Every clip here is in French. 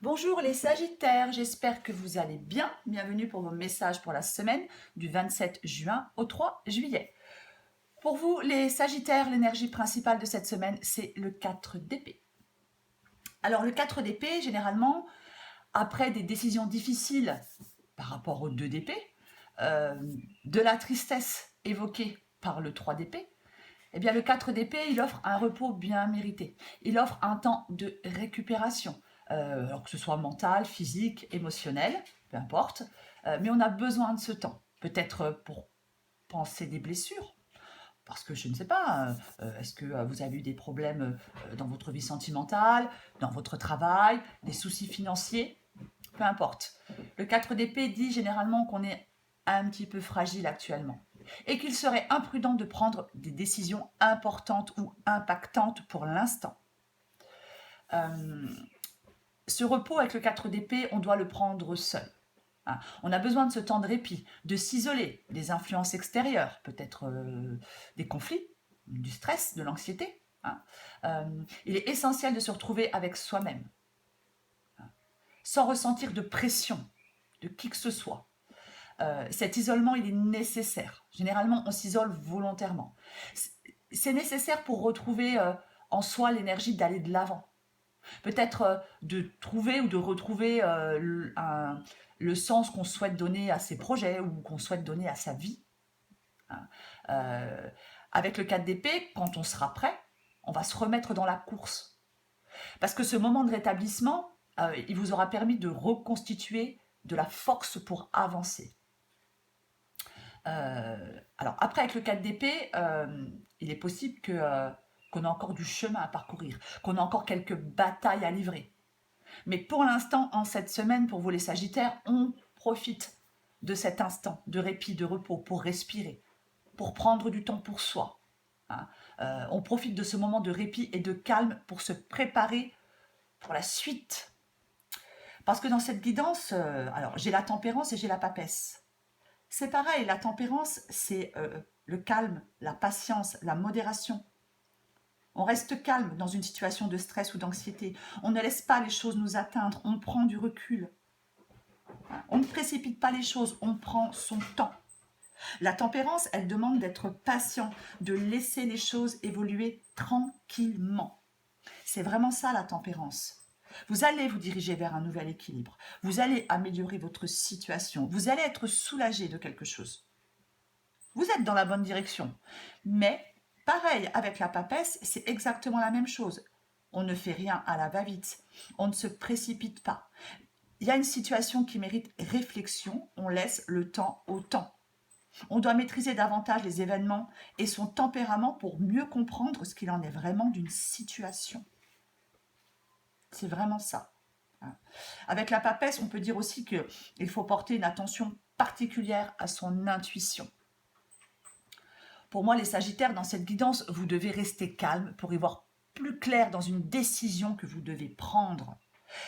Bonjour les Sagittaires, j'espère que vous allez bien. Bienvenue pour vos messages pour la semaine du 27 juin au 3 juillet. Pour vous les Sagittaires, l'énergie principale de cette semaine, c'est le 4 d'épée. Alors le 4 d'épée, généralement, après des décisions difficiles par rapport au 2 d'épée, euh, de la tristesse évoquée par le 3 d'épée, eh bien le 4 d'épée, il offre un repos bien mérité. Il offre un temps de récupération, alors que ce soit mental, physique, émotionnel, peu importe. Mais on a besoin de ce temps. Peut-être pour penser des blessures, parce que je ne sais pas, est-ce que vous avez eu des problèmes dans votre vie sentimentale, dans votre travail, des soucis financiers, peu importe. Le 4 d'épée dit généralement qu'on est un petit peu fragile actuellement et qu'il serait imprudent de prendre des décisions importantes ou impactantes pour l'instant. Euh, Ce repos avec le 4 d'épée, on doit le prendre seul. Hein. On a besoin de ce temps de répit, de s'isoler des influences extérieures, peut-être des conflits, du stress, de l'anxiété. Hein. Il est essentiel de se retrouver avec soi-même, sans ressentir de pression de qui que ce soit. Cet isolement, il est nécessaire. Généralement, on s'isole volontairement. C'est nécessaire pour retrouver en soi l'énergie d'aller de l'avant. Peut-être de trouver ou de retrouver le sens qu'on souhaite donner à ses projets ou qu'on souhaite donner à sa vie. Hein. Euh, avec le 4 d'épée, quand on sera prêt, on va se remettre dans la course. Parce que ce moment de rétablissement, il vous aura permis de reconstituer de la force pour avancer. Alors après, avec le 4 d'épée, il est possible qu'on ait encore du chemin à parcourir, qu'on ait encore quelques batailles à livrer. Mais pour l'instant, en cette semaine, pour vous les Sagittaires, on profite de cet instant de répit, de repos, pour respirer, pour prendre du temps pour soi. Hein. On profite de ce moment de répit et de calme pour se préparer pour la suite. Parce que dans cette guidance, alors j'ai la tempérance et j'ai la papesse. C'est pareil, la tempérance, c'est le calme, la patience, la modération. On reste calme dans une situation de stress ou d'anxiété. On ne laisse pas les choses nous atteindre. On prend du recul. On ne précipite pas les choses. On prend son temps. La tempérance, elle demande d'être patient, de laisser les choses évoluer tranquillement. C'est vraiment ça la tempérance. Vous allez vous diriger vers un nouvel équilibre. Vous allez améliorer votre situation. Vous allez être soulagé de quelque chose. Vous êtes dans la bonne direction. Mais pareil, avec la papesse, c'est exactement la même chose. On ne fait rien à la va-vite. On ne se précipite pas. Il y a une situation qui mérite réflexion. On laisse le temps au temps. On doit maîtriser davantage les événements et son tempérament pour mieux comprendre ce qu'il en est vraiment d'une situation. C'est vraiment ça. Avec la papesse, on peut dire aussi qu'il faut porter une attention particulière à son intuition. Pour moi, les Sagittaires, dans cette guidance, vous devez rester calme pour y voir plus clair dans une décision que vous devez prendre.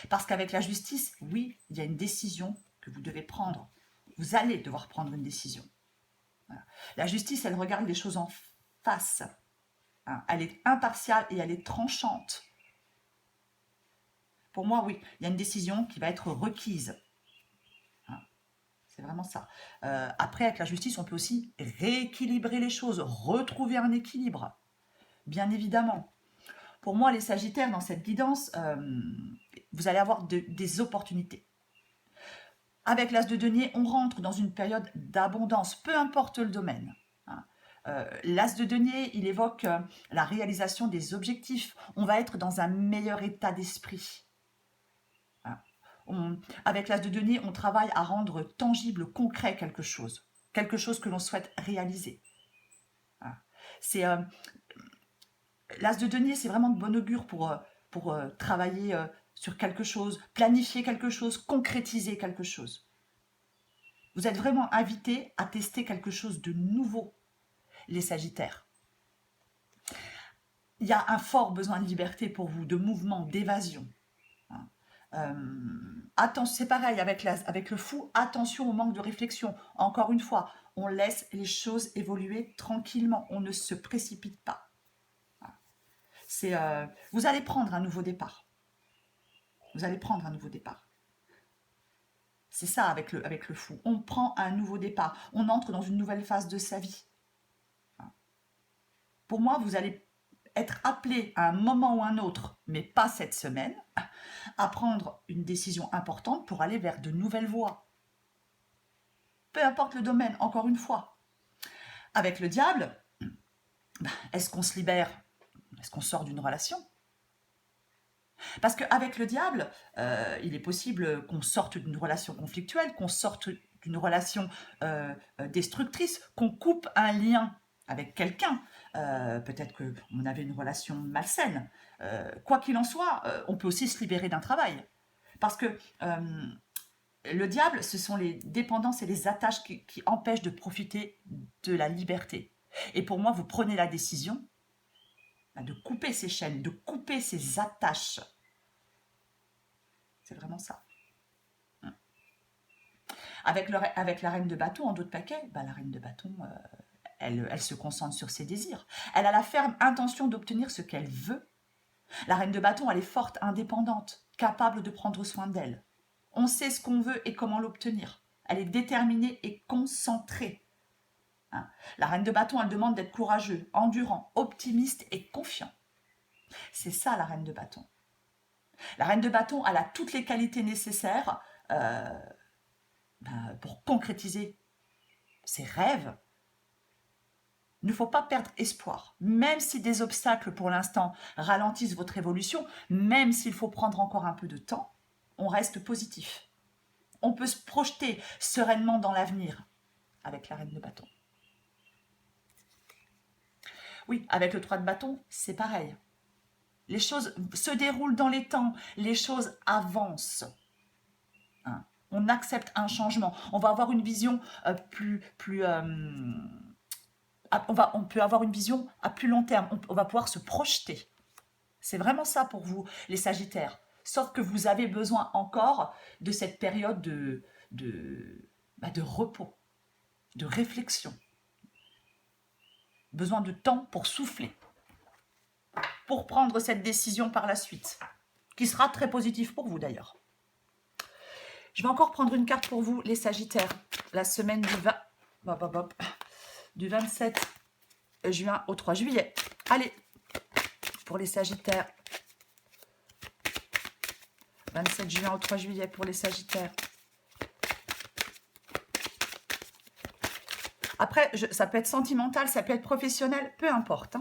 Parce qu'avec la justice, oui, il y a une décision que vous devez prendre. Vous allez devoir prendre une décision. Voilà. La justice, elle regarde les choses en face. Hein. Elle est impartiale et elle est tranchante. Pour moi, oui, il y a une décision qui va être requise. Hein. C'est vraiment ça. Après, avec la justice, on peut aussi rééquilibrer les choses, retrouver un équilibre. Bien évidemment. Pour moi, les Sagittaires, dans cette guidance, vous allez avoir des opportunités. Avec l'As de denier, on rentre dans une période d'abondance, peu importe le domaine. Hein. L'As de denier, il évoque la réalisation des objectifs. On va être dans un meilleur état d'esprit. Hein. Avec l'As de denier, on travaille à rendre tangible, concret quelque chose que l'on souhaite réaliser. Hein. C'est L'As de denier, c'est vraiment de bon augure pour travailler sur quelque chose, planifier quelque chose, concrétiser quelque chose. Vous êtes vraiment invité à tester quelque chose de nouveau, les Sagittaires. Il y a un fort besoin de liberté pour vous, de mouvement, d'évasion. C'est pareil avec le fou, attention au manque de réflexion. Encore une fois, on laisse les choses évoluer tranquillement, on ne se précipite pas. Vous allez prendre un nouveau départ. Vous allez prendre un nouveau départ. C'est ça avec le fou. On prend un nouveau départ. On entre dans une nouvelle phase de sa vie. Pour moi, vous allez être appelé à un moment ou un autre, mais pas cette semaine, à prendre une décision importante pour aller vers de nouvelles voies. Peu importe le domaine, encore une fois. Avec le diable, est-ce qu'on se libère? Est-ce qu'on sort d'une relation? Parce qu'avec le diable, il est possible qu'on sorte d'une relation conflictuelle, qu'on sorte d'une relation destructrice, qu'on coupe un lien avec quelqu'un. Peut-être qu'on avait une relation malsaine. Quoi qu'il en soit, on peut aussi se libérer d'un travail. Parce que le diable, ce sont les dépendances et les attaches qui empêchent de profiter de la liberté. Et pour moi, vous prenez la décision de couper ces chaînes, de couper ces attaches. C'est vraiment ça. Avec la reine de bâton, en dos de paquet, la reine de bâton, elle se concentre sur ses désirs. Elle a la ferme intention d'obtenir ce qu'elle veut. La reine de bâton, elle est forte, indépendante, capable de prendre soin d'elle. On sait ce qu'on veut et comment l'obtenir. Elle est déterminée et concentrée. La reine de bâton, elle demande d'être courageux, endurant, optimiste et confiant. C'est ça la reine de bâton. La reine de bâton, elle a toutes les qualités nécessaires pour concrétiser ses rêves. Il ne faut pas perdre espoir. Même si des obstacles pour l'instant ralentissent votre évolution, même s'il faut prendre encore un peu de temps, on reste positif. On peut se projeter sereinement dans l'avenir avec la reine de bâton. Oui, avec le 3 de bâton, c'est pareil. Les choses se déroulent dans les temps, les choses avancent. On accepte un changement. On va avoir une vision on peut avoir une vision à plus long terme. On va pouvoir se projeter. C'est vraiment ça pour vous, les Sagittaires. Sauf que vous avez besoin encore de cette période de repos, de réflexion. Besoin de temps pour souffler, pour prendre cette décision par la suite, qui sera très positive pour vous d'ailleurs. Je vais encore prendre une carte pour vous, les Sagittaires, la semaine du 27 juin au 3 juillet. Allez, pour les Sagittaires. 27 juin au 3 juillet pour les Sagittaires. Après, ça peut être sentimental, ça peut être professionnel, peu importe.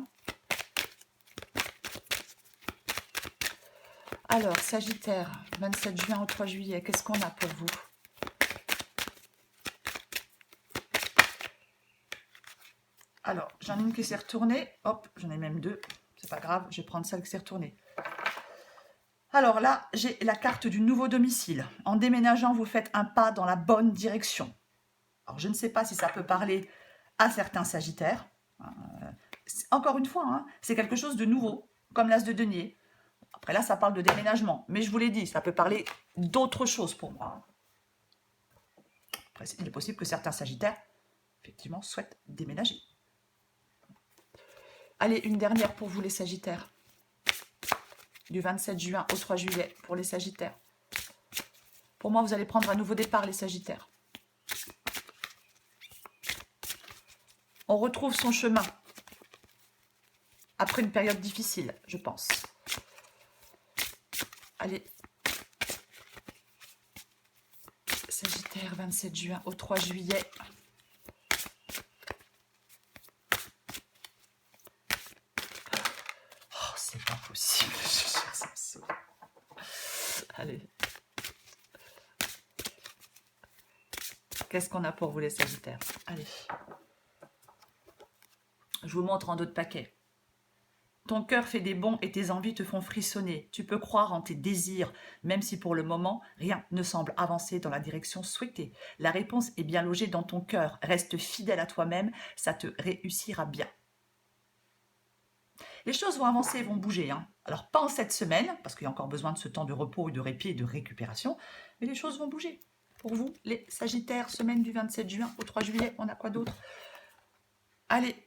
Alors, Sagittaire, 27 juin au 3 juillet, qu'est-ce qu'on a pour vous? Alors, j'en ai une qui s'est retournée. Hop, j'en ai même deux. C'est pas grave, je vais prendre celle qui s'est retournée. Alors là, j'ai la carte du nouveau domicile. En déménageant, vous faites un pas dans la bonne direction. Alors, je ne sais pas si ça peut parler à certains Sagittaires. Encore une fois, c'est quelque chose de nouveau, comme l'as de denier. Après là, ça parle de déménagement. Mais je vous l'ai dit, ça peut parler d'autre chose pour moi. Après, il est possible que certains Sagittaires, effectivement, souhaitent déménager. Allez, une dernière pour vous, les Sagittaires. Du 27 juin au 3 juillet pour les Sagittaires. Pour moi, vous allez prendre un nouveau départ, les Sagittaires. On retrouve son chemin. Après une période difficile, je pense. Allez. Sagittaire, 27 juin au 3 juillet. Oh, c'est pas possible. Allez. Qu'est-ce qu'on a pour vous, les Sagittaires? Allez. Je vous montre en dos de paquet. Ton cœur fait des bonds et tes envies te font frissonner. Tu peux croire en tes désirs, même si pour le moment, rien ne semble avancer dans la direction souhaitée. La réponse est bien logée dans ton cœur. Reste fidèle à toi-même, ça te réussira bien. Les choses vont avancer, vont bouger. Alors, pas en cette semaine, parce qu'il y a encore besoin de ce temps de repos, de répit et de récupération, mais les choses vont bouger. Pour vous, les Sagittaires, semaine du 27 juin au 3 juillet, on a quoi d'autre? Allez,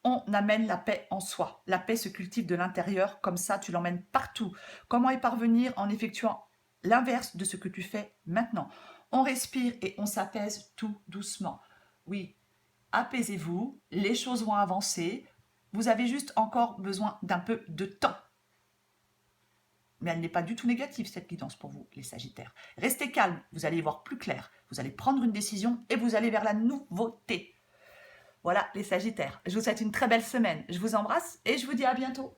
on amène la paix en soi. La paix se cultive de l'intérieur, comme ça tu l'emmènes partout. Comment y parvenir? En effectuant l'inverse de ce que tu fais maintenant. On respire et on s'apaise tout doucement. Oui, apaisez-vous, les choses vont avancer. Vous avez juste encore besoin d'un peu de temps. Mais elle n'est pas du tout négative, cette guidance pour vous, les Sagittaires. Restez calmes, vous allez y voir plus clair. Vous allez prendre une décision et vous allez vers la nouveauté. Voilà, les Sagittaires. Je vous souhaite une très belle semaine. Je vous embrasse et je vous dis à bientôt.